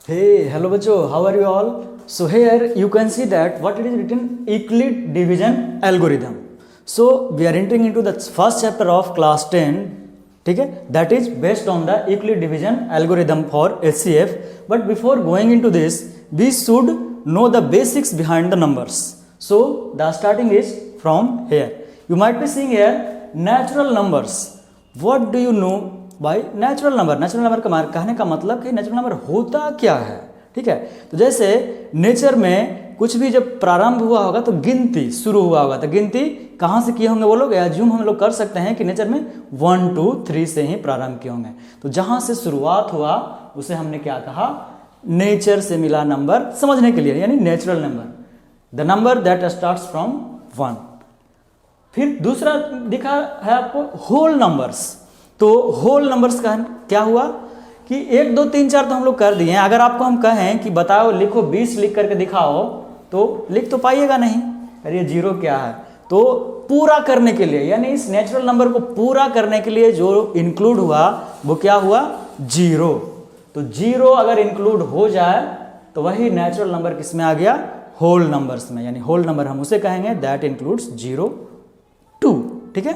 Hey, hello bachcho, how are you all? So here you can see that what it is written Euclid division algorithm. So we are entering into the first chapter of class 10, ठीक है? That is based on the Euclid division algorithm for HCF. But before going into this, we should know the basics behind the numbers. So the starting is from here. You might be seeing here natural numbers. What do you know by natural number? Natural number का कहने का मतलब कि natural number होता क्या है, ठीक है? तो जैसे नेचर में कुछ भी जब प्रारंभ हुआ होगा तो गिनती शुरू हुआ होगा, तो गिनती कहाँ से किए होंगे वो लोग? एज्यूम हम लोग कर सकते हैं कि नेचर में 1 2 3 से ही प्रारंभ किए होंगे। तो जहाँ से शुरुआत हुआ उसे हमने क्या कहा? नेचर से मिला नंबर समझने के लिए, यानी natural number, the number that starts from 1। फिर दूसरा दिखा है आपको होल नंबर्स। तो होल नंबर्स का क्या हुआ कि 1 2 3 4 तो हम लोग कर दिए हैं। अगर आपको हम कहें कि बताओ लिखो 20 लिख करके दिखाओ तो लिख तो पाइएगा नहीं, अरे जीरो क्या है? तो पूरा करने के लिए, यानी इस नेचुरल नंबर को पूरा करने के लिए जो इंक्लूड हुआ वो क्या हुआ? जीरो। तो जीरो अगर इंक्लूड हो जाए तो वही नेचुरल नंबर किस में आ गया? होल नंबर्स में। यानी होल नंबर हम उसे कहेंगे दैट इंक्लूड्स 0 2, ठीक है?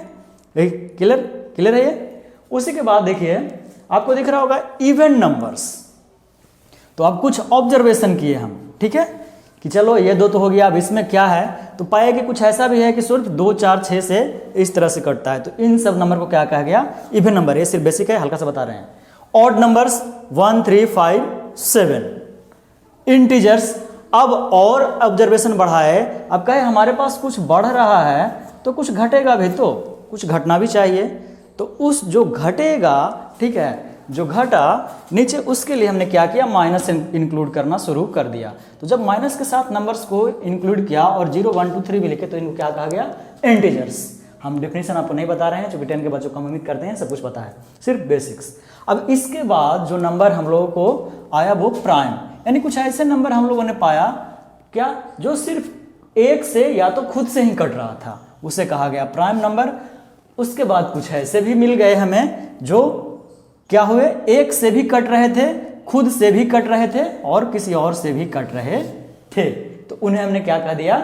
क्लियर है ये? उसी के बाद देखिए आपको दिख रहा होगा इवन नंबर्स। तो अब कुछ ऑब्जर्वेशन किए हम, ठीक है, कि चलो ये दो तो हो गया, अब इसमें क्या है? तो पाए कि कुछ ऐसा भी है कि सिर्फ 2 4 6 से इस तरह से कटता है। तो इन सब नंबर को क्या कहा गया? Even number. ये सिर्फ बेसिक है, हल्का सा बता रहे हैं। Odd numbers 1 3 5 7। इंटीजर्स। अब और ऑब्जर्वेशन बढ़ाए, अब कहे हमारे पास कुछ बढ़ रहा है तो कुछ घटेगा भी, तो कुछ घटना भी चाहिए। तो उस जो घटेगा, ठीक है, जो घटा नीचे, उसके लिए हमने क्या किया? माइनस इंक्लूड करना शुरू कर दिया। तो जब माइनस के साथ नंबर्स को इंक्लूड किया और 0 1 2 3 भी लिखे तो इनको क्या कहा गया? इंटीजर्स। हम डेफिनेशन आपको नहीं बता रहे हैं, चूंकि 10 के बच्चों को हम उम्मीद करते हैं सब कुछ पता है, सिर्फ बेसिक्स। अब इसके बाद जो नंबर हम लोगों को आया वो प्राइम, यानी कुछ ऐसे नंबर हम लोगों ने पाया क्या जो सिर्फ 1 से या तो खुद से ही कट रहा था, उसे कहा गया प्राइम नंबर। उसके बाद कुछ ऐसे भी मिल गए हमें जो क्या हुए? 1 से भी कट रहे थे, खुद से भी कट रहे थे और किसी और से भी कट रहे थे। तो उन्हें हमने क्या कह दिया?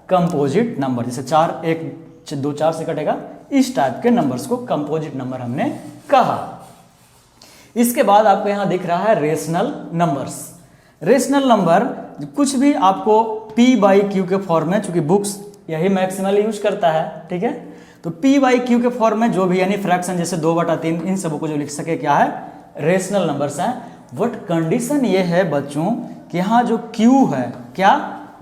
Composite number. जैसे 4 1 2 4 से कटेगा, इस टाइप के नंबर्स को कंपोजिट नंबर हमने कहा। इसके बाद आपको यहां दिख रहा है रेशनल नंबर्स। रेशनल नंबर कुछ भी आपको p/q के फॉर्म में, चूंकि बुक्स यही मैक्सिमल यूज करता है, ठीक है, तो p/q के फॉर्म में जो भी, यानी फ्रैक्शन जैसे 2/3, इन सबों को जो लिख सके क्या है? रेशनल नंबर्स हैं। बट कंडीशन ये है बच्चों कि यहाँ जो q है, क्या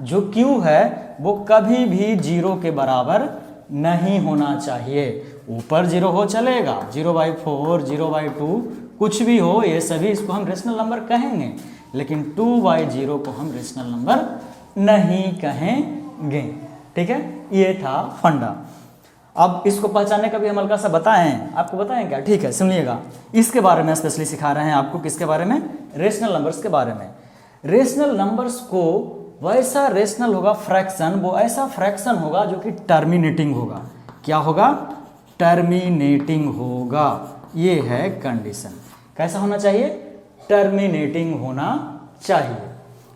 जो q है वो कभी भी 0 के बराबर नहीं होना चाहिए। ऊपर 0 हो चलेगा, 0/4 0/2 कुछ भी हो, ये सभी इसको हम रेशनल नंबर कहेंगे, लेकिन 2/0 को हम रेशनल नंबर नहीं कहेंगे, ठीक है? ये था फंडा। अब इसको पहचानने का भी हम हल्का सा बताएं, आपको बताएं क्या? ठीक है, सुनिएगा। इसके बारे में स्पेशली सिखा रहे हैं आपको, किसके बारे में? रेशनल नंबर्स के बारे में। रेशनल नंबर्स को वैसा रेशनल होगा फ्रैक्शन, वो ऐसा फ्रैक्शन होगा जो कि टर्मिनेटिंग होगा। क्या होगा? टर्मिनेटिंग होगा। ये है कंडीशन। कैसा होना चाहिए? टर्मिनेटिंग होना चाहिए।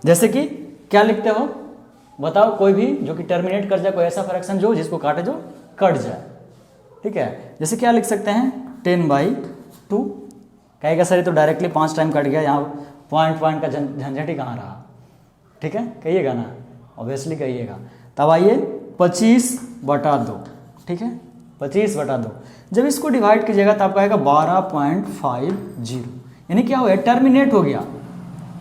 जैसे कि क्या लिखते हो? बताओ कोई भी जो कि टर्मिनेट कर जाए, कोई ऐसा फ्रैक्शन जो जिसको काटे जो कट जाए, ठीक है? जैसे क्या लिख सकते हैं? 10/2। कहेगा सर ये तो डायरेक्टली 5 टाइम कट गया, यहाँ पॉइंट का झंझट ही कहाँ रहा, ठीक है? कहिएगा ना, ऑब्वियसली कहिएगा। तब आइए 25/2, ठीक है, 25/2। जब इसको डिवाइड कीजिएगा तो आपको आएगा 12.50, यानी क्या हो गया? टर्मिनेट हो गया।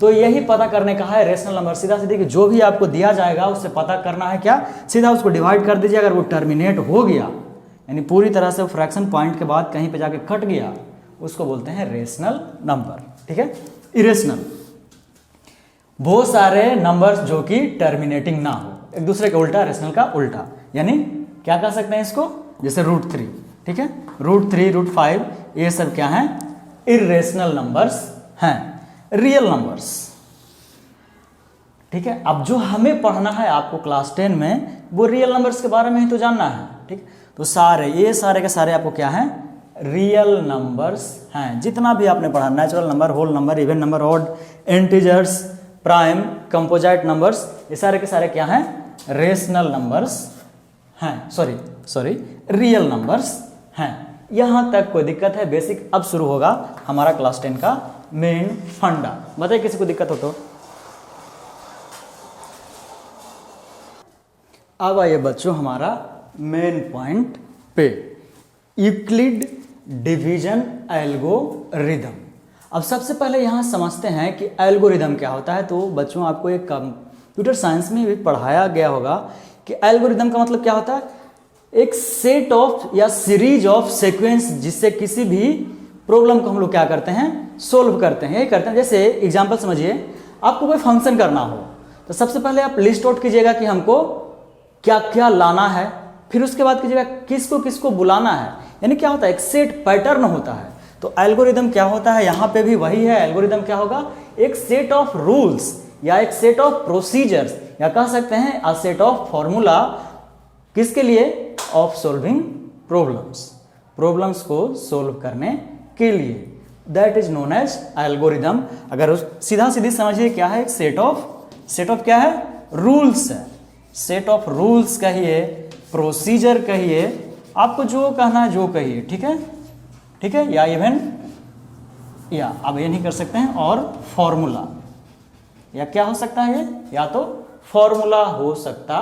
तो यही पता करने का है रेशनल नंबर। सीधा सीधे कि जो भी आपको दिया जाएगा उससे पता करना है क्या? सीधा उसको डिवाइड कर दीजिए। अगर वो टर्मिनेट हो गया, यानी पूरी तरह से फ्रैक्शन पॉइंट के बाद कहीं पे जाके कट गया, उसको बोलते हैं रेशनल नंबर, ठीक है? इरेशनल, बहुत सारे नंबर्स जो कि टर्मिनेटिंग ना हो, एक दूसरे का उल्टा, रेशनल का उल्टा। यानी क्या कह सकते हैं इसको? जैसे √3, ठीक है, √3 √5, ये सब क्या है? इरेशनल नंबर्स हैं। रियल नंबर्स, ठीक है। अब जो हमें पढ़ना है आपको क्लास 10 में, वो रियल नंबर्स के बारे में ही तो जानना है, ठीक। तो सारे ये सारे के सारे आपको क्या है? रियल नंबर्स हैं। जितना भी आपने पढ़ा, natural number, whole number, even number, odd, integers, prime, composite numbers, ये सारे के सारे क्या हैं? रेशनल नंबर्स हैं, सॉरी रियल नंबर्स हैं। यहाँ तक कोई दिक्कत है? बेसिक। अब शुरू होगा हमारा क्लास 10 का मेन फंडा। बताइए किसी को दिक्कत हो तो। अब आइए बच्चों हमारा मेन पॉइंट पे, यूक्लिड डिवीजन एल्गोरिदम। अब सबसे पहले यहाँ समझते हैं कि एल्गोरिदम क्या होता है। तो बच्चों आपको एक कंप्यूटर साइंस में भी पढ़ाया गया होगा कि एल्गोरिदम का मतलब क्या होता है? एक सेट ऑफ या सीरीज ऑफ सीक्वेंस जिससे किसी भी प्रॉब्लम को हम लोग क्या करते हैं? सोल्व करते हैं। ये करते हैं, जैसे एग्जांपल समझिए, आपको कोई फंक्शन करना हो तो सबसे पहले आप लिस्ट आउट कीजिएगा कि हमको क्या क्या लाना है, फिर उसके बाद कीजिएगा किसको किसको बुलाना है। यानी क्या होता है? एक सेट पैटर्न होता है। तो एल्गोरिदम क्या होता है? यहाँ पे भी वही है। एल्गोरिदम क्या होगा? एक सेट ऑफ रूल्स या एक सेट ऑफ प्रोसीजर्स, या कह सकते हैं अ सेट ऑफ फॉर्मूला। किसके लिए? ऑफ सोल्विंग प्रॉब्लम्स को सोल्व करने के लिए। That is known as algorithm. अगर सीधा सीधी समझिए क्या है? एक सेट ऑफ क्या है? रूल्स है। सेट ऑफ रूल्स कहिए, प्रोसीजर कहिए, आपको जो कहना है जो कहिए, ठीक है, या इवन या आप ये नहीं कर सकते हैं, और फॉर्मूला, या क्या हो सकता है? ये या तो फॉर्मूला हो सकता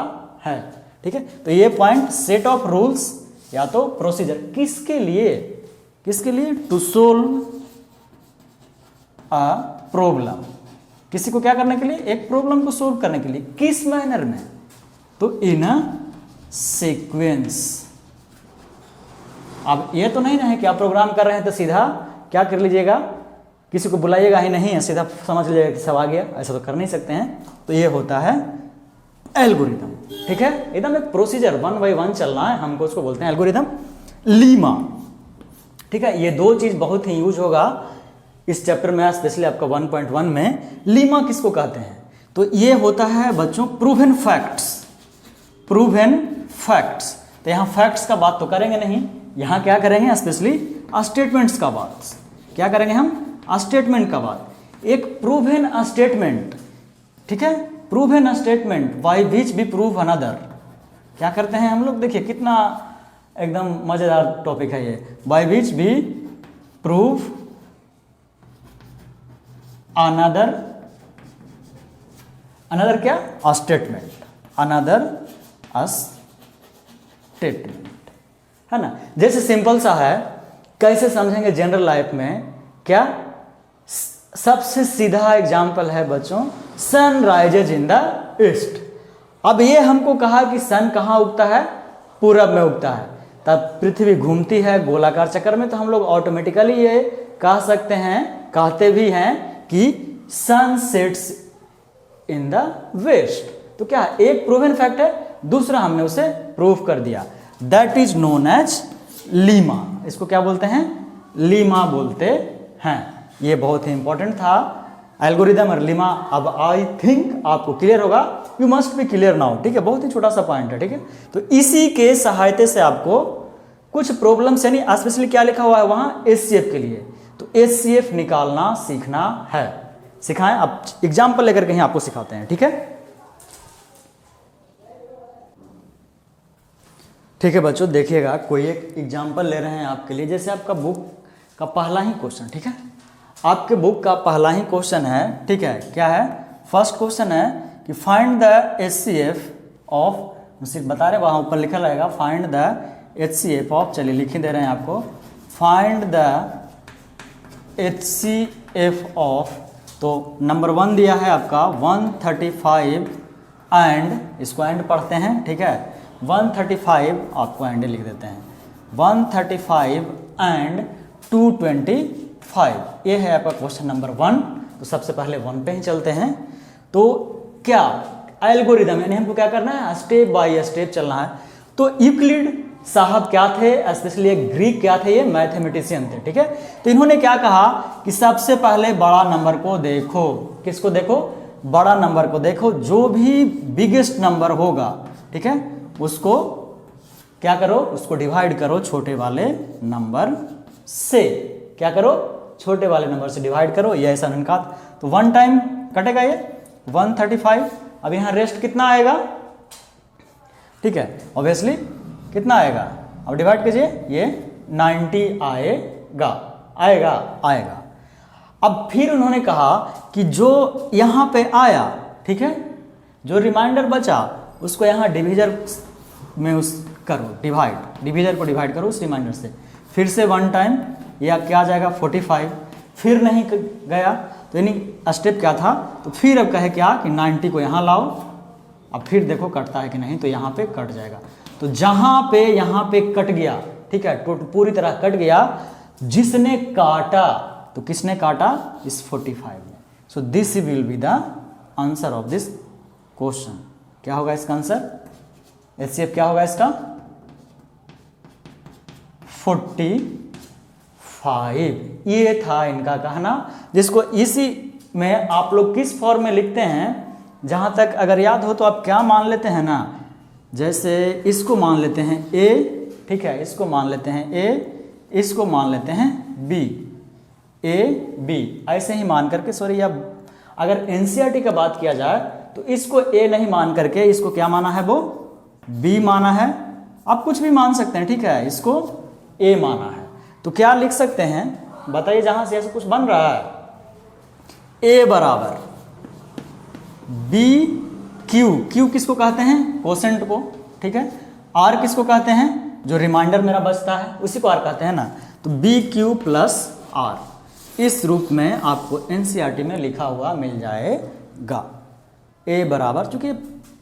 है। ठीक है, तो ये पॉइंट सेट ऑफ रूल्स या तो प्रोसीजर। किसके लिए? To solve a problem. किसी को क्या करने के लिए? एक प्रॉब्लम को सोल्व करने के लिए। किस मैनर में? तो इन अ सीक्वेंस। अब ये तो नहीं ना है कि आप प्रोग्राम कर रहे हैं तो सीधा क्या कर लीजिएगा, किसी को बुलाइएगा ही नहीं है, सीधा समझ लीजिएगा कि सब आ गया। ऐसा तो कर नहीं सकते हैं। तो ये होता है एल्गोरिदम। ठीक है, एकदम एक प्रोसीजर 1 by 1 चलना है, हमको उसको बोलते हैं एल्गोरिदम। लीमा, ठीक है, ये दो चीज बहुत ही यूज होगा इस चैप्टर में, स्पेशली आपका 1.1 में। लीमा किसको कहते हैं? तो ये होता है बच्चों प्रूवन फैक्ट्स। तो यहाँ फैक्ट्स का बात तो करेंगे नहीं, यहाँ क्या करेंगे? स्पेशली स्टेटमेंट्स का बात। क्या करेंगे हम? स्टेटमेंट का बात। एक प्रूवन स्टेटमेंट, ठीक है, proven statement by which be prove another. क्या करते हैं हम लोग? देखिए कितना एकदम मजेदार टॉपिक है ये। By which be prove another क्या? स्टेटमेंट, अनदर स्टेटमेंट, है ना। जैसे सिंपल सा है, कैसे समझेंगे जनरल लाइफ में? क्या सबसे सीधा एग्जाम्पल है बच्चों, sun rises in the east. अब ये हमको कहा कि सन कहाँ उगता है? पूरब में उगता है। तब पृथ्वी घूमती है गोलाकार चक्कर में, तो हम लोग ऑटोमेटिकली ये कह सकते हैं, कहते भी हैं कि sun sets in the west. तो क्या एक प्रूवन फैक्ट है, दूसरा हमने उसे प्रूव कर दिया। That is known as lemma. इसको क्या बोलते हैं? लीमा बोलते हैं। ये बहुत ही इंपॉर्टेंट था, एल्गोरिदम और लीमा। अब आई थिंक आपको क्लियर होगा, you must be clear now. ठीक है, बहुत ही छोटा सा पॉइंट है। ठीक है, तो इसी के सहायता से आपको कुछ प्रॉब्लम्स, यानी स्पेशली क्या लिखा हुआ है वहां? एचसीएफ के लिए। तो एचसीएफ निकालना सीखना है। सिखाएं, अब एग्जाम्पल लेकर कहीं आपको सिखाते हैं। ठीक है, ठीक है बच्चों, देखिएगा कोई एक एग्जाम्पल ले रहे हैं आपके लिए। जैसे आपका बुक का पहला ही क्वेश्चन, ठीक है, आपके बुक का पहला ही क्वेश्चन है। ठीक है, क्या है? फर्स्ट क्वेश्चन है कि फाइंड द एचसीएफ ऑफ, सिर्फ बता रहे वहां ऊपर लिखा रहेगा फाइंड द एचसीएफ ऑफ। चलिए लिख ही दे रहे हैं आपको, फाइंड द एचसीएफ ऑफ। तो नंबर 1 दिया है आपका 135 एंड, इसको एंड पढ़ते हैं। ठीक है, 135 आपको एंड लिख देते हैं, 135 एंड 225। ये है आपका क्वेश्चन नंबर 1। तो सबसे पहले 1 पे ही चलते हैं। तो क्या एल्गोरिदम, यानी हमको क्या करना है? स्टेप बाय स्टेप चलना है। तो यूक्लिड साहब क्या थे? स्पेशली एक ग्रीक क्या थे? ये मैथमेटिशियन थे। ठीक है, तो इन्होंने क्या कहा कि सबसे पहले बड़ा नंबर को देखो। किसको देखो? बड़ा नंबर को देखो। जो भी बिगेस्ट नंबर होगा, ठीक है, उसको क्या करो? उसको डिवाइड करो छोटे वाले नंबर से क्या करो, छोटे वाले नंबर से डिवाइड करो, ये ऐसा अनुपात। तो 1 टाइम कटेगा ये 135। अब यहाँ रेस्ट कितना आएगा, ठीक है, ऑब्वियसली कितना आएगा, अब डिवाइड कीजिए, ये 90 आएगा, आएगा आएगा। अब फिर उन्होंने कहा कि जो यहाँ पे आया, ठीक है, जो रिमाइंडर बचा उसको यहाँ डिविजर में उस करो, डिविजर को डिवाइड करो उस रिमाइंडर से। फिर से 1 टाइम, या क्या आ जाएगा 45। फिर नहीं गया तो यानी स्टेप क्या था, तो फिर अब कहे क्या कि 90 को यहाँ लाओ। अब फिर देखो कटता है कि नहीं, तो यहाँ पे कट जाएगा। तो जहाँ पे यहाँ पे कट गया, ठीक है, तो पूरी तरह कट गया, जिसने काटा, तो किसने काटा, इस 45 में। So this will be the answer of this question. क्या होगा इसका आंसर, एचसीएफ क्या होगा इसका, 45। ये था इनका कहना, जिसको इसी में आप लोग किस फॉर्म में लिखते हैं, जहां तक अगर याद हो तो आप क्या मान लेते हैं ना, जैसे इसको मान लेते हैं ए, ठीक है, इसको मान लेते हैं ए, इसको मान लेते हैं बी, ए बी, ऐसे ही मान करके, सॉरी, अब अगर एनसीईआरटी का बात किया जाए तो इसको ए नहीं मान करके इसको क्या माना है, वो बी माना है। आप कुछ भी मान सकते हैं, ठीक है, इसको ए माना है। तो क्या लिख सकते हैं, बताइए, जहां से ऐसा कुछ बन रहा है, ए बराबर बी क्यू, क्यू किसको कहते हैं, कोसेंट को, ठीक है, आर किसको कहते हैं, जो रिमाइंडर मेरा बचता है उसी को आर कहते हैं ना। तो बी क्यू प्लस आर, इस रूप में आपको एनसीईआरटी में लिखा हुआ मिल जाएगा। ए बराबर, चूंकि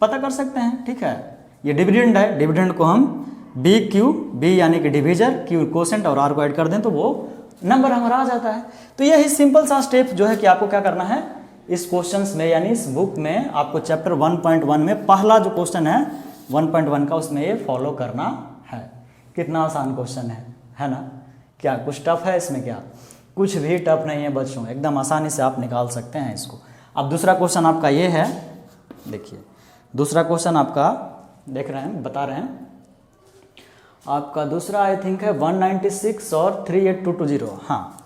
पता कर सकते हैं, ठीक है, ये डिविडेंड है, डिविडेंड को हम बी क्यू, बी यानी कि डिविजर, क्यू कोसेंट और आर को ऐड कर दें तो वो नंबर हमारा आ जाता है। तो यही सिंपल सा स्टेप जो है कि आपको क्या करना है इस क्वेश्चंस में, यानी इस बुक में आपको चैप्टर 1.1 में पहला जो क्वेश्चन है 1.1 का, उसमें ये फॉलो करना है। कितना आसान क्वेश्चन है ना, क्या कुछ टफ है इसमें, क्या कुछ भी टफ नहीं है बच्चों, एकदम आसानी से आप निकाल सकते हैं इसको। अब दूसरा क्वेश्चन आपका ये है, देखिए दूसरा क्वेश्चन आपका देख रहे हैं, बता रहे हैं, आपका दूसरा आई थिंक है 196 और 38220, हाँ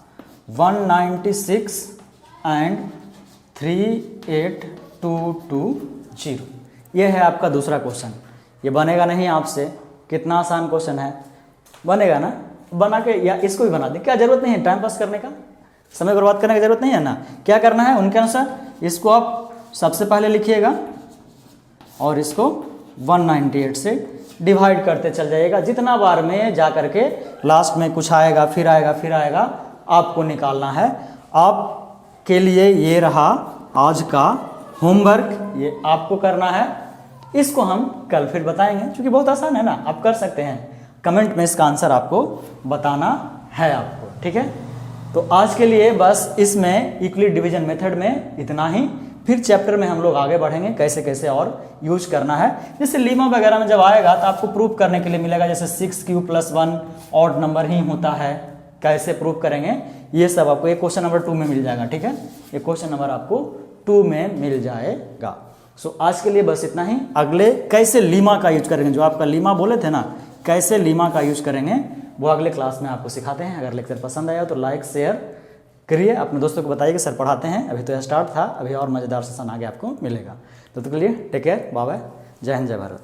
196 एंड 38220, ये है आपका दूसरा क्वेश्चन। ये बनेगा नहीं आपसे, कितना आसान क्वेश्चन है, बनेगा ना, बना के या इसको भी बना दें, क्या जरूरत नहीं है टाइम पास करने का, समय बर्बाद करने की जरूरत नहीं है ना। क्या करना है उनके अनुसार, इसको आप सबसे पहले लिखिएगा और इसको 198 से डिवाइड करते चल जाइएगा, जितना बार में जा करके लास्ट में कुछ आएगा, फिर आएगा, फिर आएगा, आपको निकालना है। आपके लिए ये रहा आज का होमवर्क, ये आपको करना है, इसको हम कल फिर बताएंगे, क्योंकि बहुत आसान है ना, आप कर सकते हैं। कमेंट में इसका आंसर आपको बताना है आपको, ठीक है। तो आज के लिए बस इसमें यूक्लिड डिवीजन मेथड में इतना ही, फिर चैप्टर में हम लोग आगे बढ़ेंगे कैसे कैसे और यूज करना है। जैसे लीमा वगैरह में जब आएगा तो आपको प्रूफ करने के लिए मिलेगा, जैसे 6q + 1 ऑड नंबर ही होता है, कैसे प्रूफ करेंगे, ये सब आपको एक क्वेश्चन नंबर 2 में मिल जाएगा, ठीक है, ये क्वेश्चन नंबर आपको 2 में मिल जाएगा। सो आज के लिए बस इतना ही। अगले कैसे लीमा का यूज करेंगे, जो आपका लीमा बोले थे ना, कैसे लीमा का यूज करेंगे वो अगले क्लास में आपको सिखाते हैं। अगर लेक्चर पसंद आया तो लाइक शेयर करिए, अपने दोस्तों को बताइए कि सर पढ़ाते हैं। अभी तो स्टार्ट था, अभी और मज़ेदार सेशन आगे आपको मिलेगा। तो तब तक के लिए टेक केयर, बाय बाय, जय हिंद, जय भारत।